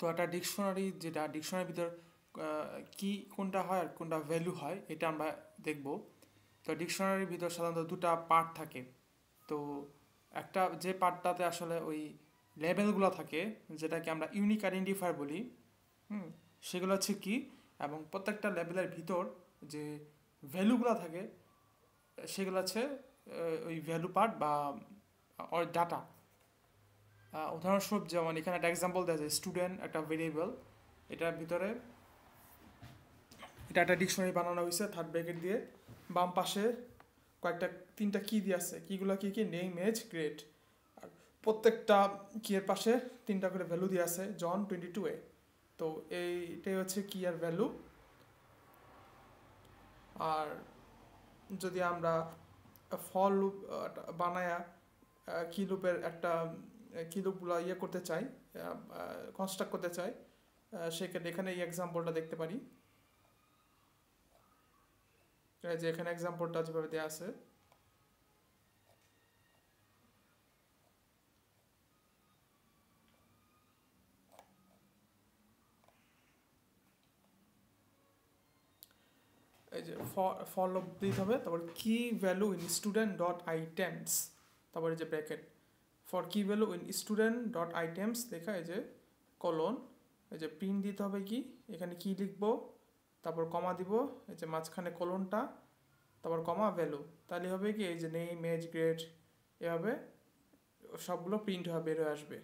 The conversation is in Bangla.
তো একটা ডিকশনারি, যেটা ডিকশনারির ভিতর কি কোনটা হয় আর কোনটা ভ্যালু হয় এটা আমরা দেখব। তো ডিকশনারির ভিতর সাধারণত দুটা পার্ট থাকে। তো একটা যে পার্টটাতে আসলে ওই লেবেলগুলো থাকে, যেটাকে আমরা ইউনিক আইডেন্টিফায়ার বলি, সেগুলো হচ্ছে কি, এবং প্রত্যেকটা লেবেলের ভিতর যে ভ্যালুগুলো থাকে সেগুলো হচ্ছে ওই ভ্যালু পার্ট বা ডাটা। উদাহরণস্বরূপ যেমন এখানে একটা এক্সাম্পল দেওয়া যায়, স্টুডেন্ট একটা ভেরিয়েবল, এটার ভিতরে এটা একটা ডিকশনারি বানানো হয়েছে থার্ড ব্র্যাকেট দিয়ে। বাম পাশে কয়েকটা তিনটা কি দিয়ে আছে, কিগুলো কি কি, নেম, এজ, গ্রেড। আর প্রত্যেকটা কিয়ের পাশে তিনটা করে ভ্যালু দিয়ে আছে, জন 22 তো এইটাই হচ্ছে কি আর ভ্যালু। আর যদি আমরা ফল লুপ বানায়া কি লুপের একটা কি লুপগুলো করতে চাই, কনস্ট্রাক্ট করতে চাই, সেক্ষেত্রে এখানে এই এক্সাম্পলটা দেখতে পারি। যে এখানে এক্সাম্পলটা যেভাবে দেওয়া আছে, এই যে ফর লুপ দিতে হবে, তারপর কি value in student dot items, তারপরে যে ব্র্যাকেট ফর কি value in student dot items লেখা, এই যে কলন, এই যে প্রিন্ট দিতে হবে কি, এখানে কি লিখবো, তারপর কমা দিব, এই যে মাঝখানে কলনটা, তারপর কমা ভ্যালু, তাহলে হবে কি এই যে নেম, এজ, গ্রেড, এভাবে সবগুলো প্রিন্ট হয়ে বের হয়ে আসবে।